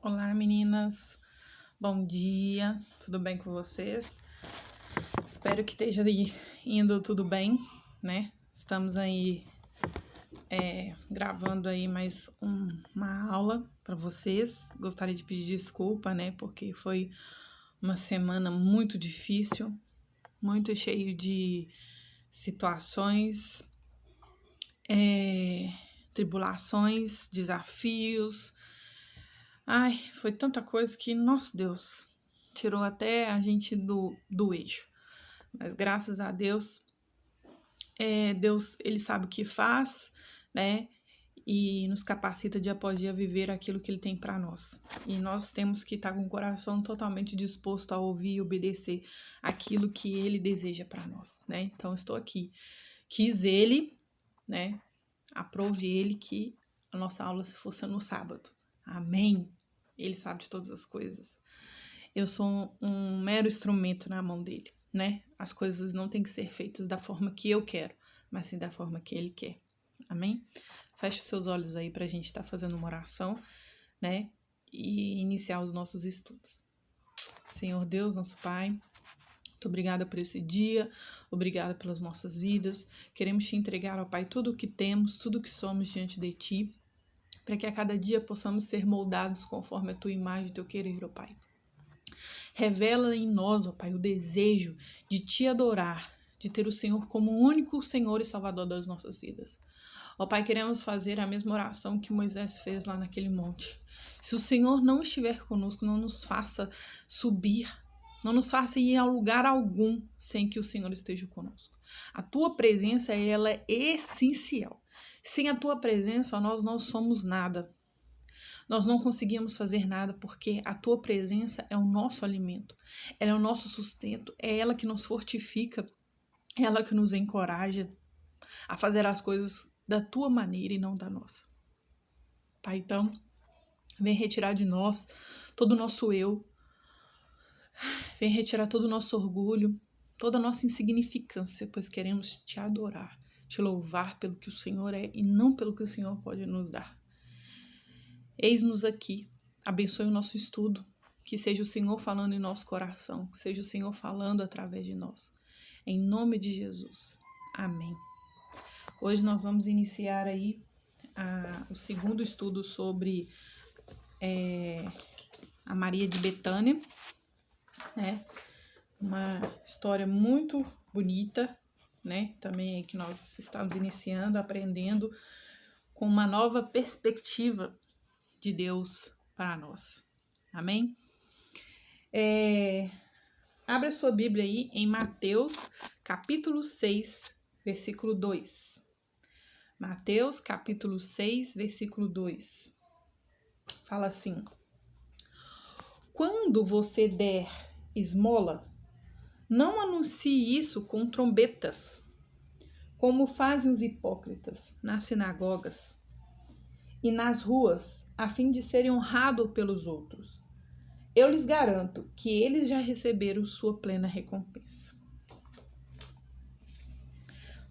Olá, meninas. Bom dia. Tudo bem com vocês? Espero que esteja indo tudo bem, né? Estamos aí gravando aí mais uma aula para vocês. Gostaria de pedir desculpa, né? Porque foi uma semana muito difícil, muito cheio de situações, tribulações, desafios. Ai, foi tanta coisa que, nosso Deus, tirou até a gente do eixo. Mas graças a Deus, Deus, Ele sabe o que faz, né? E nos capacita dia após dia a viver aquilo que Ele tem para nós. E nós temos que estar com o coração totalmente disposto a ouvir e obedecer aquilo que Ele deseja para nós, né? Então, estou aqui. Quis Ele, né? Aprove Ele que a nossa aula se fosse no sábado. Amém? Ele sabe de todas as coisas. Eu sou um mero instrumento na mão dele, né? As coisas não têm que ser feitas da forma que eu quero, mas sim da forma que ele quer. Amém? Feche os seus olhos aí para a gente estar fazendo uma oração, né? E iniciar os nossos estudos. Senhor Deus, nosso Pai, muito obrigada por esse dia, obrigada pelas nossas vidas. Queremos te entregar, ó Pai, tudo o que temos, tudo o que somos diante de ti, para que a cada dia possamos ser moldados conforme a tua imagem e teu querer, ó Pai. Revela em nós, ó Pai, o desejo de te adorar, de ter o Senhor como o único Senhor e Salvador das nossas vidas. Ó Pai, queremos fazer a mesma oração que Moisés fez lá naquele monte. Se o Senhor não estiver conosco, não nos faça subir, não nos faça ir a lugar algum sem que o Senhor esteja conosco. A tua presença, ela é essencial. Sem a tua presença, nós não somos nada. Nós não conseguimos fazer nada porque a tua presença é o nosso alimento, ela é o nosso sustento, é ela que nos fortifica, é ela que nos encoraja a fazer as coisas da tua maneira e não da nossa. Pai, então, vem retirar de nós todo o nosso eu, vem retirar todo o nosso orgulho, toda a nossa insignificância, pois queremos te adorar, te louvar pelo que o Senhor é e não pelo que o Senhor pode nos dar. Eis-nos aqui, abençoe o nosso estudo, que seja o Senhor falando em nosso coração, que seja o Senhor falando através de nós. Em nome de Jesus. Amém. Hoje nós vamos iniciar aí o segundo estudo sobre a Maria de Betânia, né? Uma história muito bonita, né? Também que nós estamos iniciando, aprendendo com uma nova perspectiva de Deus para nós. Amém? Abra sua Bíblia aí em Mateus, capítulo 6, versículo 2. Mateus, capítulo 6, versículo 2. Fala assim: quando você der esmola, não anuncie isso com trombetas, como fazem os hipócritas nas sinagogas e nas ruas, a fim de serem honrados pelos outros. Eu lhes garanto que eles já receberam sua plena recompensa.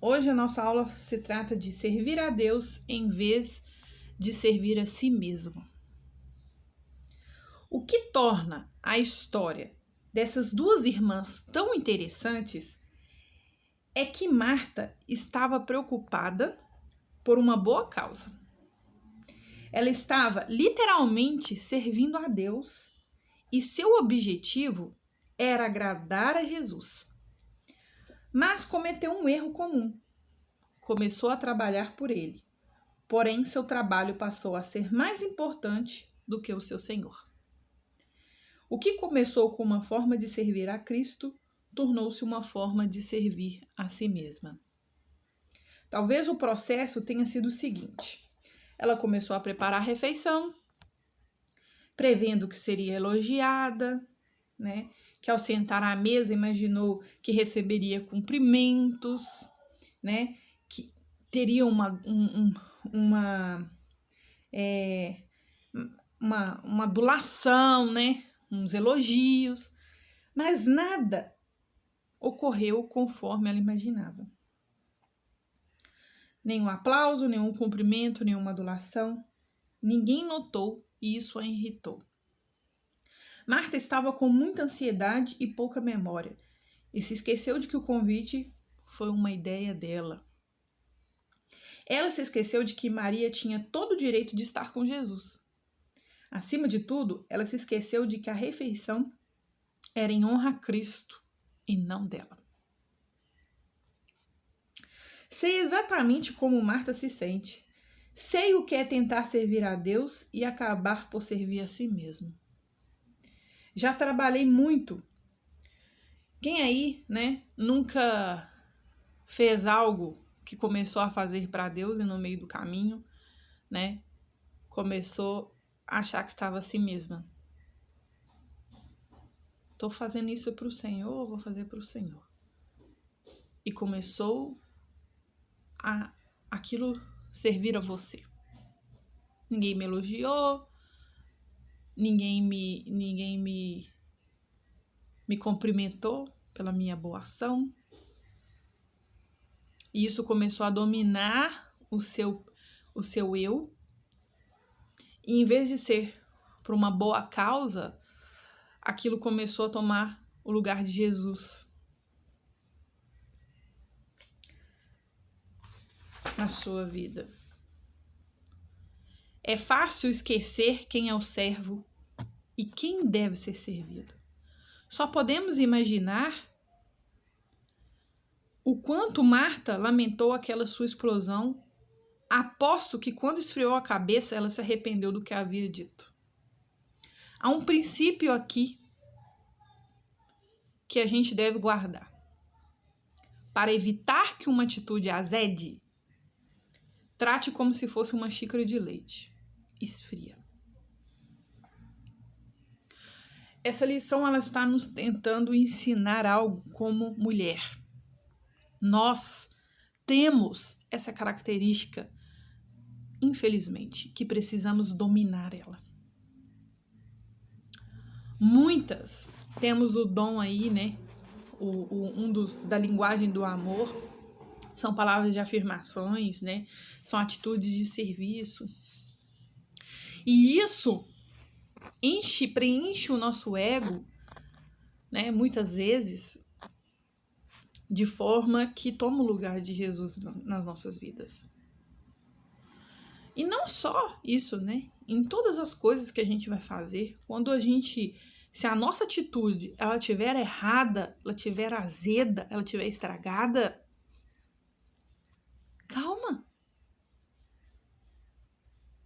Hoje a nossa aula se trata de servir a Deus em vez de servir a si mesmo. O que torna a história dessas duas irmãs tão interessantes é que Marta estava preocupada por uma boa causa. Ela estava literalmente servindo a Deus e seu objetivo era agradar a Jesus. Mas cometeu um erro comum. Começou a trabalhar por ele. Porém, seu trabalho passou a ser mais importante do que o seu Senhor. O que começou com uma forma de servir a Cristo, tornou-se uma forma de servir a si mesma. Talvez o processo tenha sido o seguinte: ela começou a preparar a refeição, prevendo que seria elogiada, né? Que ao sentar à mesa imaginou que receberia cumprimentos, né? Que teria uma adulação, né? Uns elogios, mas nada ocorreu conforme ela imaginava. Nenhum aplauso, nenhum cumprimento, nenhuma adulação. Ninguém notou e isso a irritou. Marta estava com muita ansiedade e pouca memória, e se esqueceu de que o convite foi uma ideia dela. Ela se esqueceu de que Maria tinha todo o direito de estar com Jesus. Acima de tudo, ela se esqueceu de que a refeição era em honra a Cristo e não dela. Sei exatamente como Marta se sente. Sei o que é tentar servir a Deus e acabar por servir a si mesmo. Já trabalhei muito. Quem aí, nunca fez algo que começou a fazer para Deus e no meio do caminho, começou a achar que estava a si mesma. Estou fazendo isso para o Senhor, vou fazer para o Senhor. E começou a aquilo servir a você. Ninguém me elogiou, ninguém me cumprimentou pela minha boa ação. E isso começou a dominar o seu eu. E em vez de ser por uma boa causa, aquilo começou a tomar o lugar de Jesus na sua vida. É fácil esquecer quem é o servo e quem deve ser servido. Só podemos imaginar o quanto Marta lamentou aquela sua explosão. Aposto que quando esfriou a cabeça, ela se arrependeu do que havia dito. Há um princípio aqui que a gente deve guardar. Para evitar que uma atitude azede, trate como se fosse uma xícara de leite. Esfria. Essa lição ela está nos tentando ensinar algo como mulher. Nós temos essa característica, infelizmente, que precisamos dominar ela. Muitas temos o dom aí, da linguagem do amor, são palavras de afirmações, são atitudes de serviço. E isso preenche o nosso ego, muitas vezes, de forma que toma o lugar de Jesus nas nossas vidas. E não só isso, em todas as coisas que a gente vai fazer, se a nossa atitude ela estiver errada, ela estiver azeda, ela estiver estragada, calma.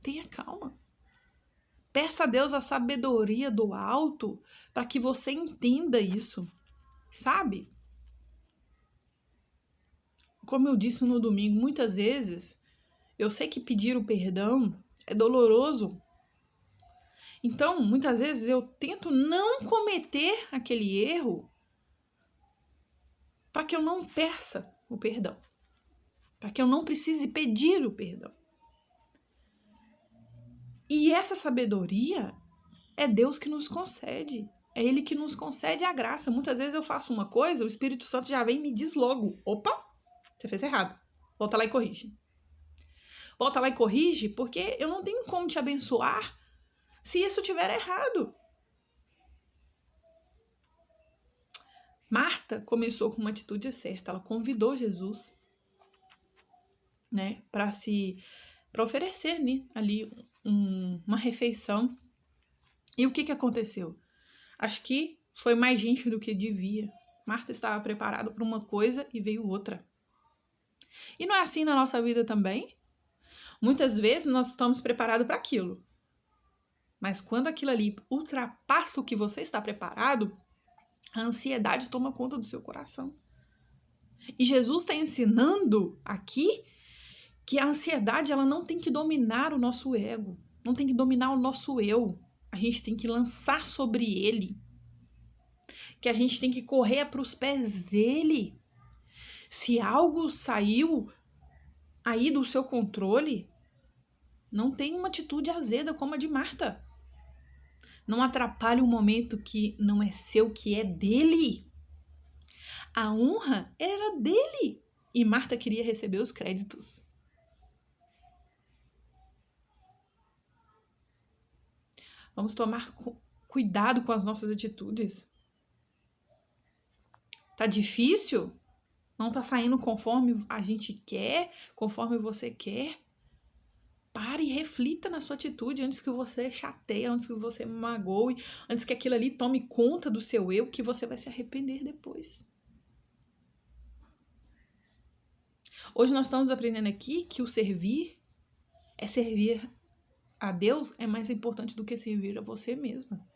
Tenha calma. Peça a Deus a sabedoria do alto para que você entenda isso, sabe? Como eu disse no domingo, muitas vezes eu sei que pedir o perdão é doloroso. Então, muitas vezes eu tento não cometer aquele erro para que eu não peça o perdão, para que eu não precise pedir o perdão. E essa sabedoria é Deus que nos concede. É Ele que nos concede a graça. Muitas vezes eu faço uma coisa, o Espírito Santo já vem e me diz logo: opa, você fez errado. Volta lá e corrige. Volta lá e corrige, porque eu não tenho como te abençoar se isso estiver errado. Marta começou com uma atitude certa. Ela convidou Jesus, para oferecer ali uma refeição. E o que aconteceu? Acho que foi mais gente do que devia. Marta estava preparada para uma coisa e veio outra. E não é assim na nossa vida também? Muitas vezes nós estamos preparados para aquilo. Mas quando aquilo ali ultrapassa o que você está preparado, a ansiedade toma conta do seu coração. E Jesus está ensinando aqui que a ansiedade ela não tem que dominar o nosso ego, não tem que dominar o nosso eu. A gente tem que lançar sobre ele, que a gente tem que correr para os pés dele. Se algo saiu aí do seu controle, não tem uma atitude azeda como a de Marta. Não atrapalhe um momento que não é seu, que é dele. A honra era dele e Marta queria receber os créditos. Vamos tomar cuidado com as nossas atitudes. Tá difícil? Não tá saindo conforme a gente quer, conforme você quer? Pare e reflita na sua atitude antes que você chateie, antes que você magoe, antes que aquilo ali tome conta do seu eu, que você vai se arrepender depois. Hoje nós estamos aprendendo aqui que o servir a Deus é mais importante do que servir a você mesma.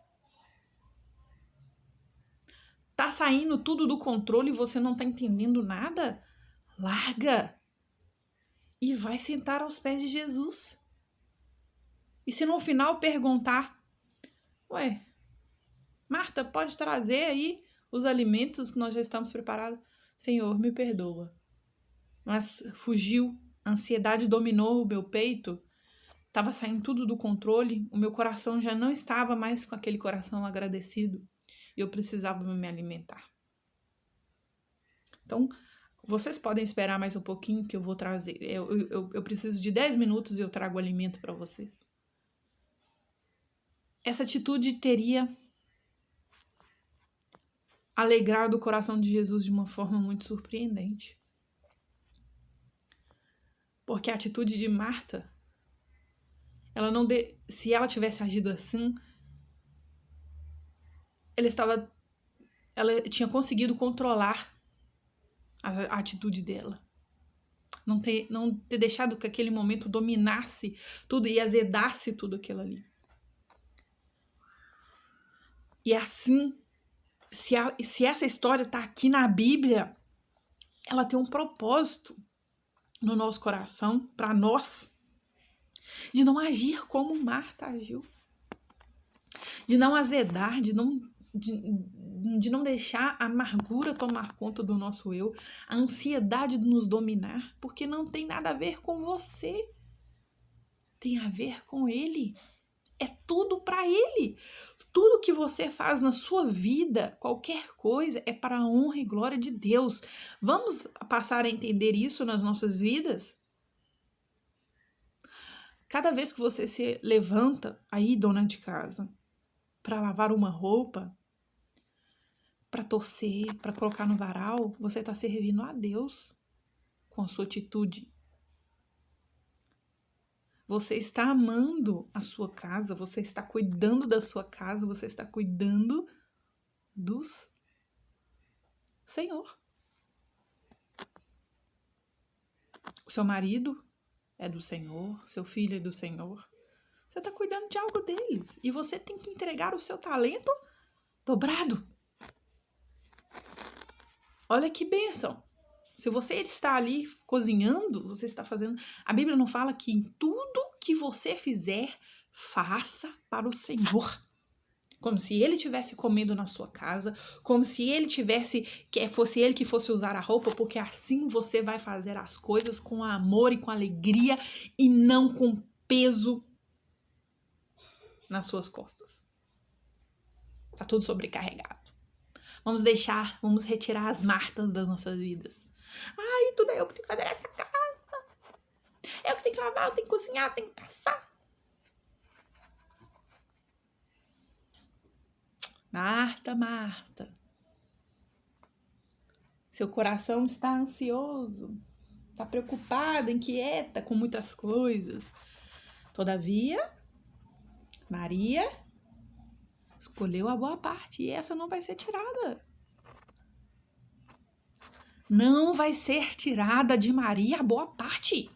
Tá saindo tudo do controle e você não tá entendendo nada? Larga! E vai sentar aos pés de Jesus. E se no final perguntar, ué, Marta, pode trazer aí os alimentos que nós já estamos preparados? Senhor, me perdoa. Mas fugiu, a ansiedade dominou o meu peito, estava saindo tudo do controle, o meu coração já não estava mais com aquele coração agradecido e eu precisava me alimentar. Então, vocês podem esperar mais um pouquinho que eu vou trazer. Eu preciso de 10 minutos e eu trago o alimento para vocês. Essa atitude teria alegrado o coração de Jesus de uma forma muito surpreendente. Porque a atitude de Marta, se ela tivesse agido assim, ela tinha conseguido controlar a atitude dela. Não ter deixado que aquele momento dominasse tudo e azedasse tudo aquilo ali. E assim, se essa história está aqui na Bíblia, ela tem um propósito no nosso coração, para nós, de não agir como Marta agiu. De não azedar, de não deixar a amargura tomar conta do nosso eu, a ansiedade de nos dominar, porque não tem nada a ver com você. Tem a ver com Ele. É tudo para Ele. Tudo que você faz na sua vida, qualquer coisa, é para a honra e glória de Deus. Vamos passar a entender isso nas nossas vidas? Cada vez que você se levanta aí, dona de casa, para lavar uma roupa, para torcer, para colocar no varal, você está servindo a Deus com a sua atitude. Você está amando a sua casa, você está cuidando da sua casa, você está cuidando dos Senhor. O seu marido é do Senhor, seu filho é do Senhor. Você está cuidando de algo deles e você tem que entregar o seu talento dobrado. Olha que bênção. Se você está ali cozinhando, você está fazendo... A Bíblia não fala que em tudo que você fizer, faça para o Senhor. Como se Ele estivesse comendo na sua casa, como se Ele fosse Ele que fosse usar a roupa, porque assim você vai fazer as coisas com amor e com alegria e não com peso nas suas costas. Tá tudo sobrecarregado. Vamos retirar as Martas das nossas vidas. Ai, tudo é eu que tenho que fazer nessa casa. Eu que tenho que lavar, eu tenho que cozinhar, eu tenho que passar. Marta, Marta. Seu coração está ansioso, está preocupada, inquieta com muitas coisas. Todavia, Maria escolheu a boa parte e essa não vai ser tirada. Não vai ser tirada de Maria a boa parte.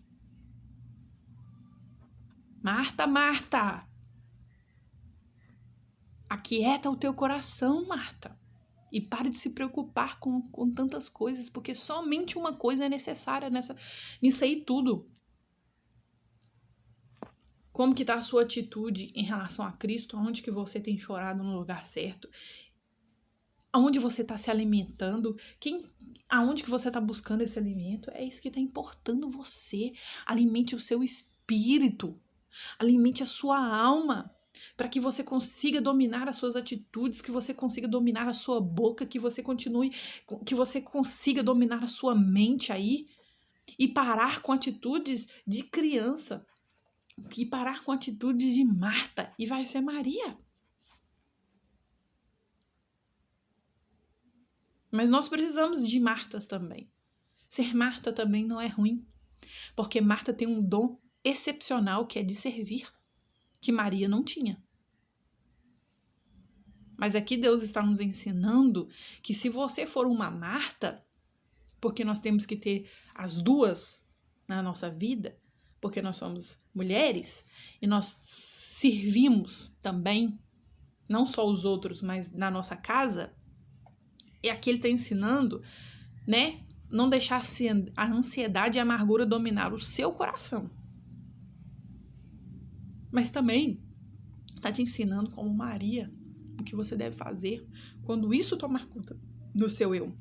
Marta, Marta. Aquieta o teu coração, Marta. E pare de se preocupar com tantas coisas, porque somente uma coisa é necessária nisso aí tudo. Como que está a sua atitude em relação a Cristo? Aonde que você tem chorado no lugar certo? Aonde você está se alimentando? Aonde que você está buscando esse alimento? É isso que está importando você. Alimente o seu espírito. Alimente a sua alma. Para que você consiga dominar as suas atitudes, que você consiga dominar a sua boca, que você consiga dominar a sua mente aí e parar com atitudes de criança, e parar com atitudes de Marta, e vai ser Maria. Mas nós precisamos de Martas também. Ser Marta também não é ruim, porque Marta tem um dom excepcional que é de servir, que Maria não tinha. Mas aqui Deus está nos ensinando que se você for uma Marta, porque nós temos que ter as duas na nossa vida, porque nós somos mulheres e nós servimos também, não só os outros, mas na nossa casa, e aqui ele está ensinando, né? Não deixar a ansiedade e a amargura dominar o seu coração. Mas também está te ensinando como Maria o que você deve fazer quando isso tomar conta do seu eu.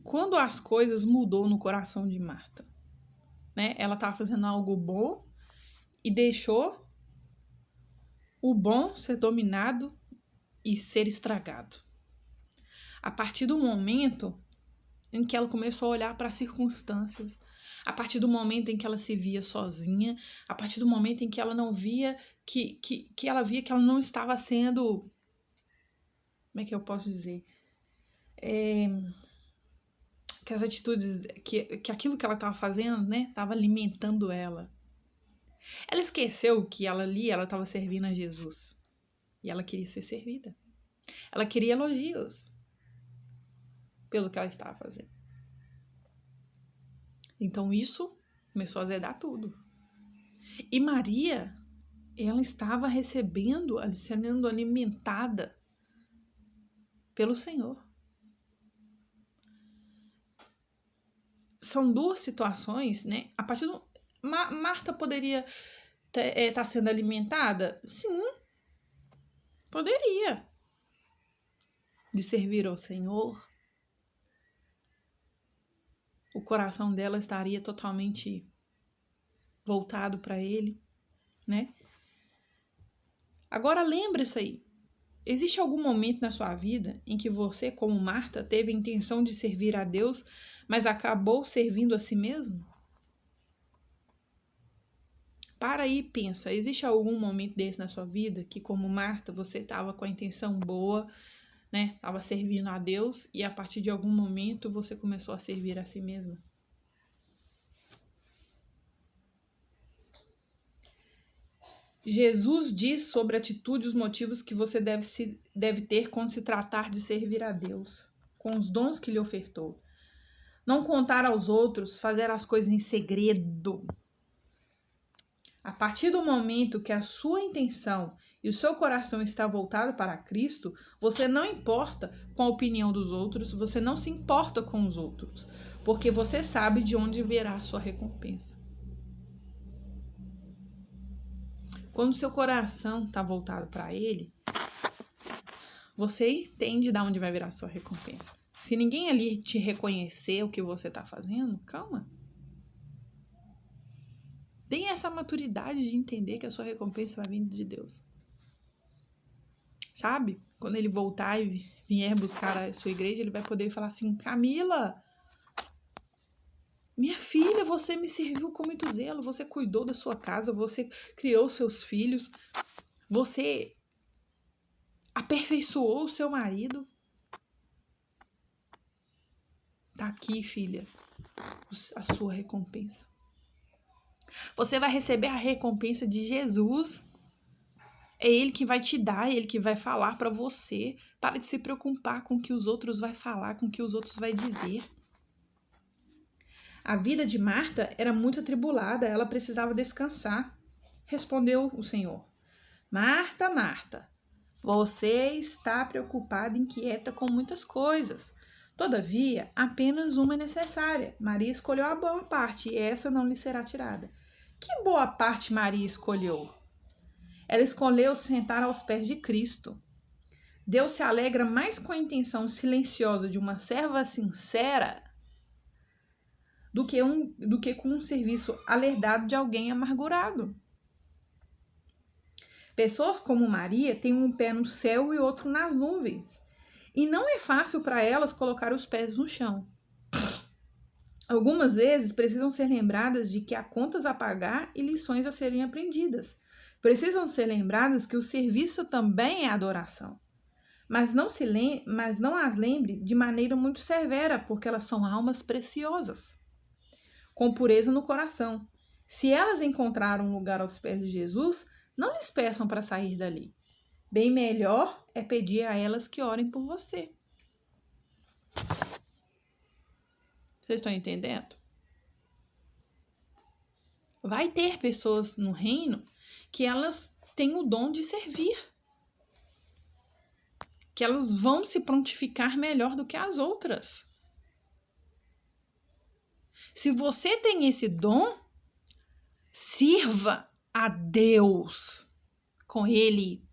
Quando as coisas mudou no coração de Marta, né? Ela estava fazendo algo bom e deixou o bom ser dominado e ser estragado. A partir do momento em que ela começou a olhar para as circunstâncias, a partir do momento em que ela se via sozinha, a partir do momento em que ela não via que ela via que ela não estava sendo, como é que eu posso dizer? Que as atitudes, que aquilo que ela estava fazendo, né, estava alimentando ela. Ela esqueceu que ela ali, ela estava servindo a Jesus. E ela queria ser servida. Ela queria elogios pelo que ela estava fazendo. Então isso começou a azedar tudo. E Maria, ela estava recebendo, sendo alimentada pelo Senhor. São duas situações, né? A partir do... Marta poderia estar sendo alimentada? Sim, poderia. De servir ao Senhor. O coração dela estaria totalmente voltado para Ele, né? Agora lembre-se aí. Existe algum momento na sua vida em que você, como Marta, teve a intenção de servir a Deus, mas acabou servindo a si mesmo? Para aí e pensa, existe algum momento desse na sua vida que, como Marta, você estava com a intenção boa, né? Estava servindo a Deus e a partir de algum momento você começou a servir a si mesma? Jesus diz sobre a atitude e os motivos que você deve ter quando se tratar de servir a Deus, com os dons que lhe ofertou. Não contar aos outros, fazer as coisas em segredo. A partir do momento que a sua intenção e o seu coração está voltado para Cristo, você não importa com a opinião dos outros, você não se importa com os outros, porque você sabe de onde virá a sua recompensa. Quando o seu coração está voltado para Ele, você entende de onde vai virar a sua recompensa. Se ninguém ali te reconhecer o que você está fazendo, calma. Tenha essa maturidade de entender que a sua recompensa vai vir de Deus. Sabe? Quando Ele voltar e vier buscar a sua igreja, Ele vai poder falar assim: Camila, minha filha, você me serviu com muito zelo, você cuidou da sua casa, você criou seus filhos, você aperfeiçoou o seu marido. Tá aqui, filha, a sua recompensa. Você vai receber a recompensa de Jesus. É Ele que vai te dar, é Ele que vai falar para você. Para de se preocupar com o que os outros vão falar, com o que os outros vão dizer. A vida de Marta era muito atribulada, ela precisava descansar. Respondeu o Senhor: Marta, Marta, você está preocupada e inquieta com muitas coisas. Todavia, apenas uma é necessária. Maria escolheu a boa parte e essa não lhe será tirada. Que boa parte Maria escolheu? Ela escolheu sentar aos pés de Cristo. Deus se alegra mais com a intenção silenciosa de uma serva sincera do que com um serviço alardado de alguém amargurado. Pessoas como Maria têm um pé no céu e outro nas nuvens. E não é fácil para elas colocar os pés no chão. Algumas vezes precisam ser lembradas de que há contas a pagar e lições a serem aprendidas. Precisam ser lembradas que o serviço também é adoração. Mas não as lembre de maneira muito severa, porque elas são almas preciosas, com pureza no coração. Se elas encontraram um lugar aos pés de Jesus, não lhes peçam para sair dali. Bem melhor é pedir a elas que orem por você. Vocês estão entendendo? Vai ter pessoas no reino que elas têm o dom de servir, que elas vão se prontificar melhor do que as outras. Se você tem esse dom, sirva a Deus com Ele,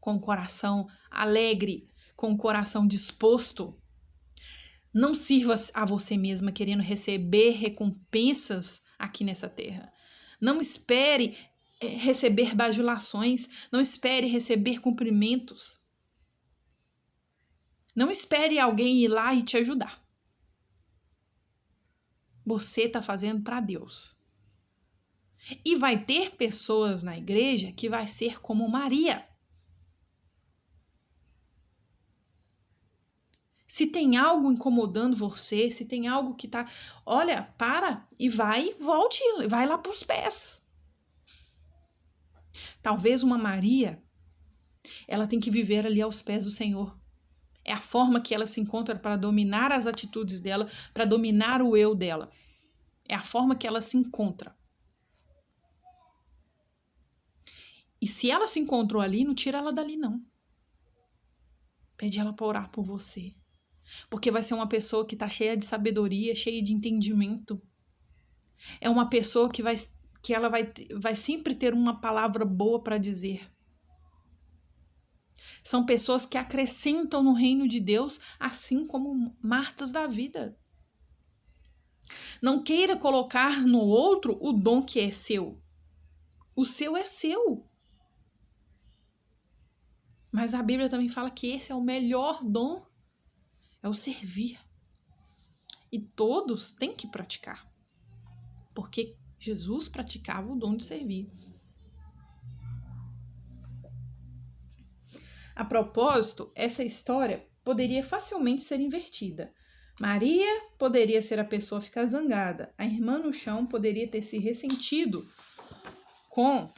com o coração alegre, com o coração disposto. Não sirva a você mesma querendo receber recompensas aqui nessa terra. Não espere receber bajulações, não espere receber cumprimentos. Não espere alguém ir lá e te ajudar. Você está fazendo para Deus. E vai ter pessoas na igreja que vai ser como Maria. Se tem algo incomodando você, se tem algo que tá... Olha, para e volte, vai lá para os pés. Talvez uma Maria, ela tem que viver ali aos pés do Senhor. É a forma que ela se encontra para dominar as atitudes dela, para dominar o eu dela. É a forma que ela se encontra. E se ela se encontrou ali, não tira ela dali, não. Pede ela para orar por você. Porque vai ser uma pessoa que está cheia de sabedoria, cheia de entendimento. É uma pessoa que ela vai sempre ter uma palavra boa para dizer. São pessoas que acrescentam no reino de Deus, assim como Martas da vida. Não queira colocar no outro o dom que é seu. O seu é seu. Mas a Bíblia também fala que esse é o melhor dom. É o servir. E todos têm que praticar. Porque Jesus praticava o dom de servir. A propósito, essa história poderia facilmente ser invertida. Maria poderia ser a pessoa a ficar zangada. A irmã no chão poderia ter se ressentido com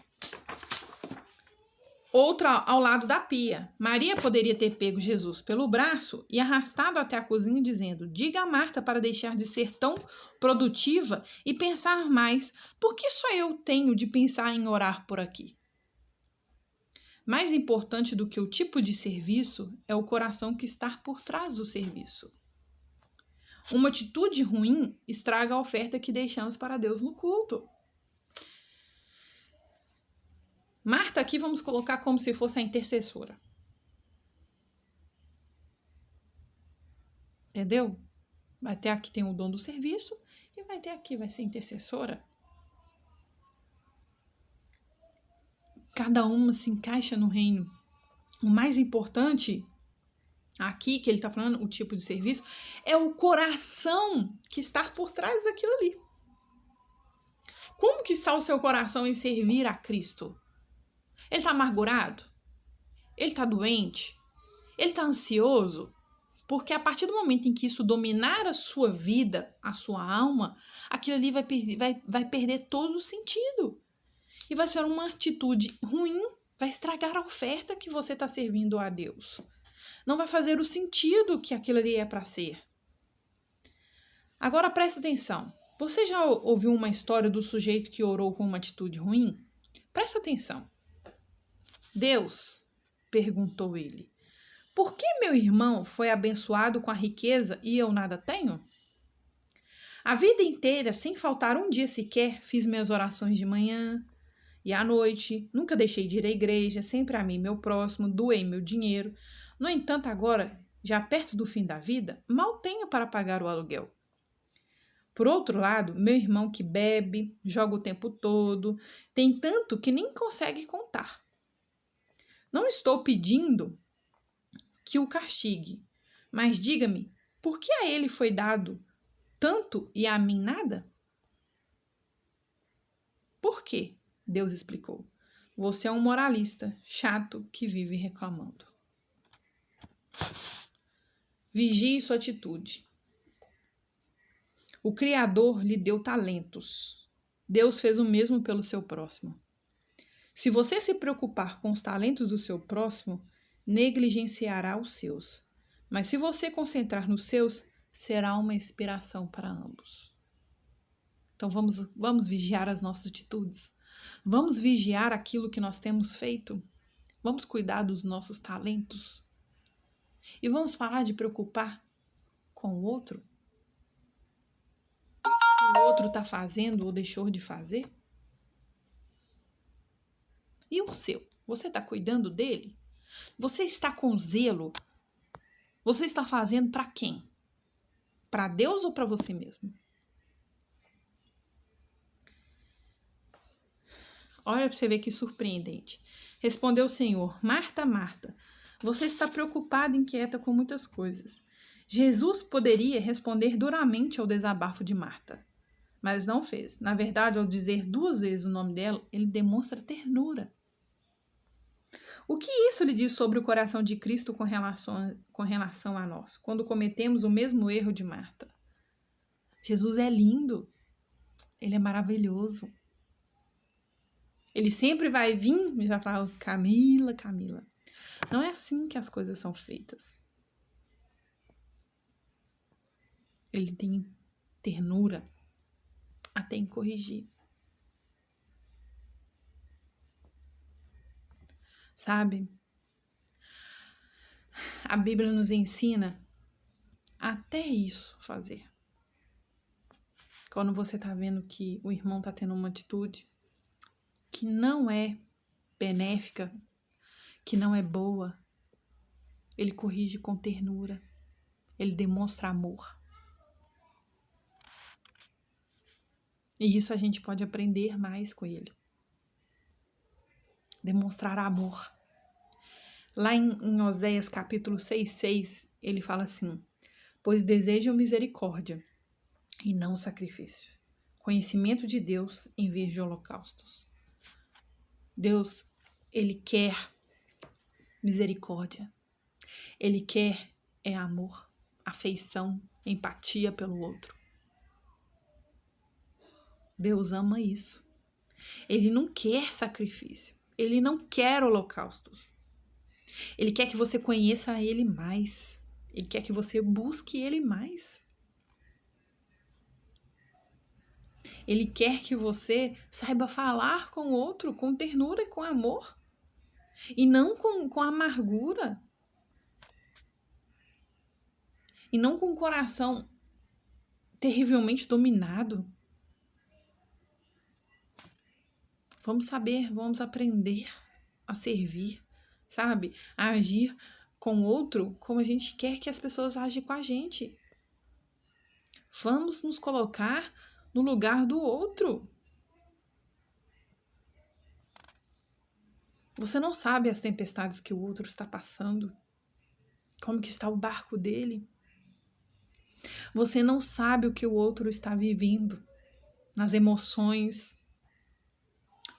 outra ao lado da pia. Maria poderia ter pego Jesus pelo braço e arrastado até a cozinha dizendo: diga a Marta para deixar de ser tão produtiva e pensar mais. Por que só eu tenho de pensar em orar por aqui? Mais importante do que o tipo de serviço é o coração que está por trás do serviço. Uma atitude ruim estraga a oferta que deixamos para Deus no culto. Marta aqui vamos colocar como se fosse a intercessora. Entendeu? Vai ter aqui tem o dom do serviço e vai ter aqui, vai ser intercessora. Cada uma se encaixa no reino. O mais importante aqui que ele está falando, o tipo de serviço, é o coração que está por trás daquilo ali. Como que está o seu coração em servir a Cristo? Ele está amargurado? Ele está doente? Ele está ansioso? Porque a partir do momento em que isso dominar a sua vida, a sua alma, aquilo ali vai perder todo o sentido. E vai ser uma atitude ruim, vai estragar a oferta que você está servindo a Deus. Não vai fazer o sentido que aquilo ali é para ser. Agora presta atenção. Você já ouviu uma história do sujeito que orou com uma atitude ruim? Presta atenção. Deus, perguntou ele, por que meu irmão foi abençoado com a riqueza e eu nada tenho? A vida inteira, sem faltar um dia sequer, fiz minhas orações de manhã e à noite, nunca deixei de ir à igreja, sempre amei meu próximo, doei meu dinheiro. No entanto, agora, já perto do fim da vida, mal tenho para pagar o aluguel. Por outro lado, meu irmão que bebe, joga o tempo todo, tem tanto que nem consegue contar. Não estou pedindo que o castigue, mas diga-me, por que a ele foi dado tanto e a mim nada? Por quê? Deus explicou. Você é um moralista chato que vive reclamando. Vigie sua atitude. O Criador lhe deu talentos. Deus fez o mesmo pelo seu próximo. Se você se preocupar com os talentos do seu próximo, negligenciará os seus. Mas se você concentrar nos seus, será uma inspiração para ambos. Então vamos vigiar as nossas atitudes. Vamos vigiar aquilo que nós temos feito. Vamos cuidar dos nossos talentos. E vamos parar de preocupar com o outro. Se o outro está fazendo ou deixou de fazer. E o seu? Você está cuidando dele? Você está com zelo? Você está fazendo para quem? Para Deus ou para você mesmo? Olha para você ver que surpreendente. Respondeu o Senhor: Marta, Marta, você está preocupada e inquieta com muitas coisas. Jesus poderia responder duramente ao desabafo de Marta, mas não fez. Na verdade, ao dizer 2 vezes o nome dela, ele demonstra ternura. O que isso lhe diz sobre o coração de Cristo com relação a nós, quando cometemos o mesmo erro de Marta? Jesus é lindo, ele é maravilhoso. Ele sempre vai vir e vai falar: Camila, Camila. Não é assim que as coisas são feitas. Ele tem ternura até em corrigir. Sabe? A Bíblia nos ensina até isso fazer. Quando você tá vendo que o irmão tá tendo uma atitude que não é benéfica, que não é boa, ele corrige com ternura, ele demonstra amor. E isso a gente pode aprender mais com ele. Demonstrar amor. Lá em Oséias capítulo 6:6, ele fala assim: pois desejam misericórdia e não sacrifício, conhecimento de Deus em vez de holocaustos. Deus, ele quer misericórdia. Ele quer amor, afeição, empatia pelo outro. Deus ama isso. Ele não quer sacrifício. Ele não quer holocaustos. Ele quer que você conheça ele mais. Ele quer que você busque ele mais. Ele quer que você saiba falar com o outro com ternura e com amor. E não com amargura. E não com o coração terrivelmente dominado. Vamos saber, vamos aprender a servir, sabe? A agir com o outro como a gente quer que as pessoas agem com a gente. Vamos nos colocar no lugar do outro. Você não sabe as tempestades que o outro está passando, como que está o barco dele. Você não sabe o que o outro está vivendo, nas emoções,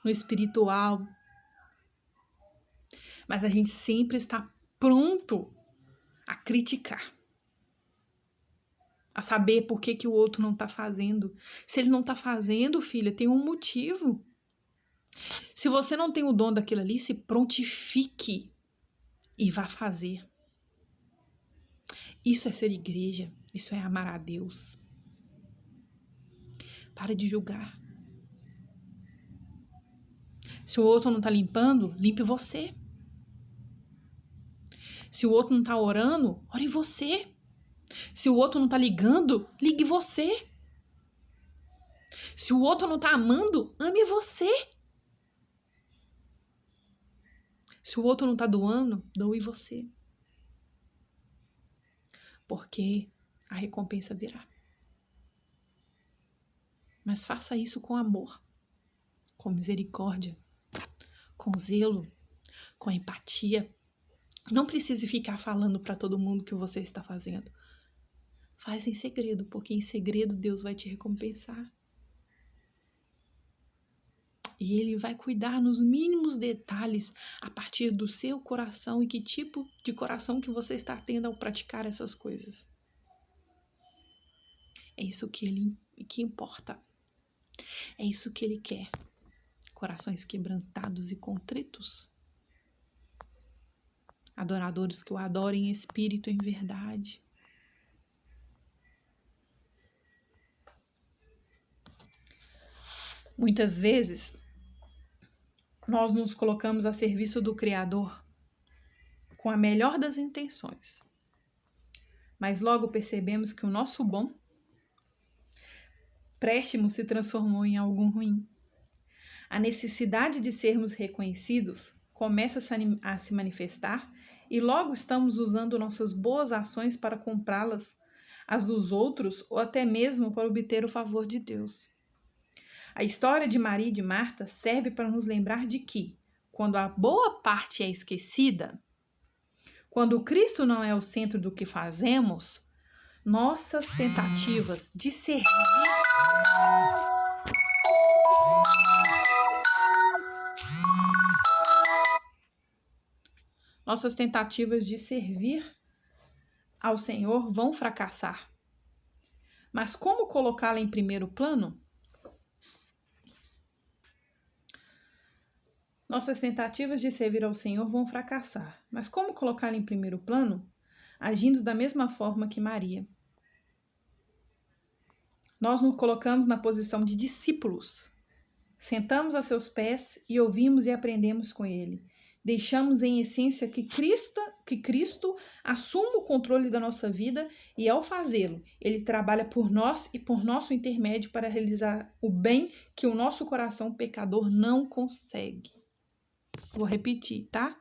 no espiritual. Mas a gente sempre está pronto a criticar, a saber por que o outro não está fazendo. Se ele não está fazendo, filha, tem um motivo. Se você não tem o dom daquilo ali, se prontifique e vá fazer. Isso é ser igreja, isso é amar a Deus. Para de julgar. Se o outro não está limpando, limpe você. Se o outro não está orando, ore você. Se o outro não está ligando, ligue você. Se o outro não está amando, ame você. Se o outro não está doando, doe você. Porque a recompensa virá. Mas faça isso com amor, com misericórdia, com zelo, com empatia. Não precise ficar falando para todo mundo o que você está fazendo. Faz em segredo, porque em segredo Deus vai te recompensar. E Ele vai cuidar nos mínimos detalhes a partir do seu coração e que tipo de coração que você está tendo ao praticar essas coisas. É isso que importa. É isso que Ele quer. Corações quebrantados e contritos. Adoradores que o adorem em espírito e em verdade. Muitas vezes, nós nos colocamos a serviço do Criador com a melhor das intenções. Mas logo percebemos que o nosso bom préstimo se transformou em algo ruim. A necessidade de sermos reconhecidos começa a se manifestar e logo estamos usando nossas boas ações para comprá-las, as dos outros ou até mesmo para obter o favor de Deus. A história de Maria e de Marta serve para nos lembrar de que, quando a boa parte é esquecida, quando Cristo não é o centro do que fazemos, nossas tentativas de servir ao Senhor vão fracassar. Mas como colocá-la em primeiro plano? Nossas tentativas de servir ao Senhor vão fracassar. Mas como colocá-la em primeiro plano? Agindo da mesma forma que Maria. Nós nos colocamos na posição de discípulos. Sentamos a seus pés e ouvimos e aprendemos com ele. Deixamos em essência que Cristo assuma o controle da nossa vida e, ao fazê-lo, ele trabalha por nós e por nosso intermédio para realizar o bem que o nosso coração pecador não consegue. Vou repetir, tá?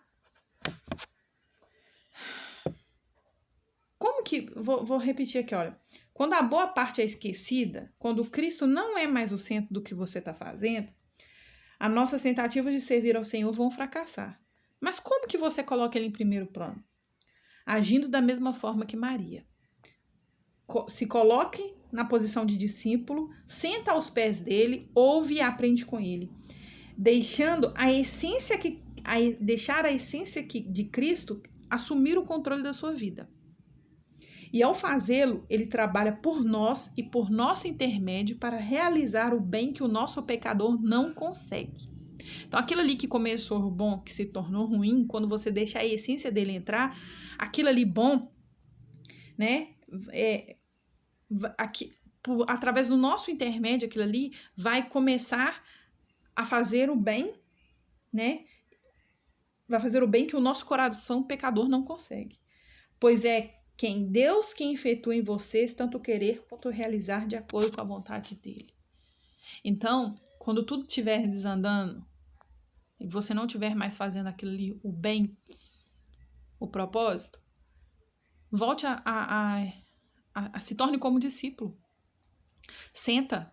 Vou repetir aqui, olha. Quando a boa parte é esquecida, quando Cristo não é mais o centro do que você está fazendo, as nossas tentativas de servir ao Senhor vão fracassar. Mas como que você coloca ele em primeiro plano? Agindo da mesma forma que Maria. Se coloque na posição de discípulo, senta aos pés dele, ouve e aprende com ele. Deixar a essência de Cristo assumir o controle da sua vida. E ao fazê-lo, ele trabalha por nós e por nosso intermédio para realizar o bem que o nosso pecador não consegue. Então, aquilo ali que começou bom, que se tornou ruim, quando você deixa a essência dele entrar, aquilo ali bom, né, através do nosso intermédio, aquilo ali vai começar a fazer o bem, né, vai fazer o bem que o nosso coração pecador não consegue. Pois é Deus que efetua em vocês tanto querer quanto realizar de acordo com a vontade dele. Então, quando tudo estiver desandando e você não estiver mais fazendo aquilo ali, o bem, o propósito, volte a se torne como discípulo. Senta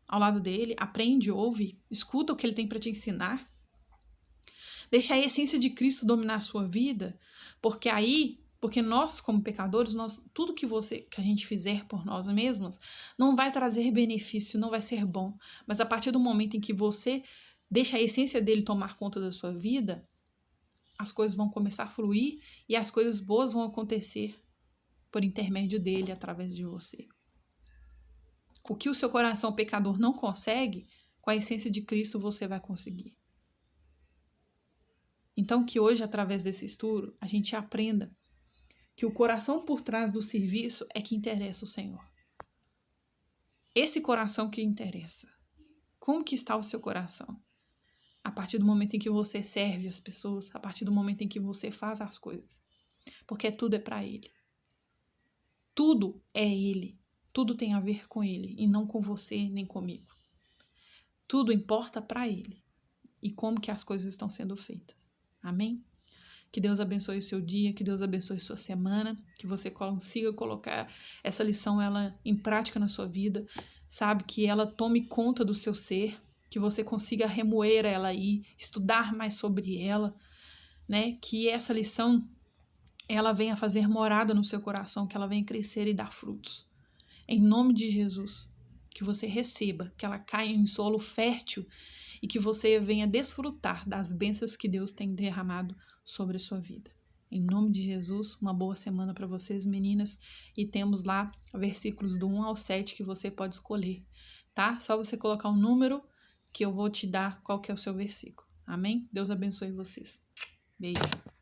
ao lado dele, aprende, ouve, escuta o que ele tem para te ensinar. Deixa a essência de Cristo dominar a sua vida, porque nós, como pecadores, tudo que a gente fizer por nós mesmos não vai trazer benefício, não vai ser bom. Mas a partir do momento em que você deixa a essência dele tomar conta da sua vida, as coisas vão começar a fluir e as coisas boas vão acontecer por intermédio dele, através de você. O que o seu coração pecador não consegue, com a essência de Cristo você vai conseguir. Então, que hoje, através desse estudo, a gente aprenda que o coração por trás do serviço é que interessa o Senhor. Esse coração que interessa. Como que está o seu coração? A partir do momento em que você serve as pessoas, a partir do momento em que você faz as coisas. Porque tudo é para Ele. Tudo é Ele. Tudo tem a ver com Ele e não com você nem comigo. Tudo importa para Ele e como que as coisas estão sendo feitas. Amém? Que Deus abençoe o seu dia, que Deus abençoe sua semana, que você consiga colocar essa lição em prática na sua vida, sabe? Que ela tome conta do seu ser, que você consiga remoer ela aí, estudar mais sobre ela, né? Que essa lição ela venha fazer morada no seu coração, que ela venha crescer e dar frutos. Em nome de Jesus, que você receba, que ela caia em solo fértil e que você venha desfrutar das bênçãos que Deus tem derramado sobre a sua vida. Em nome de Jesus, uma boa semana para vocês, meninas, e temos lá versículos do 1 ao 7 que você pode escolher, tá? Só você colocar um número que eu vou te dar qual que é o seu versículo. Amém? Deus abençoe vocês. Beijo.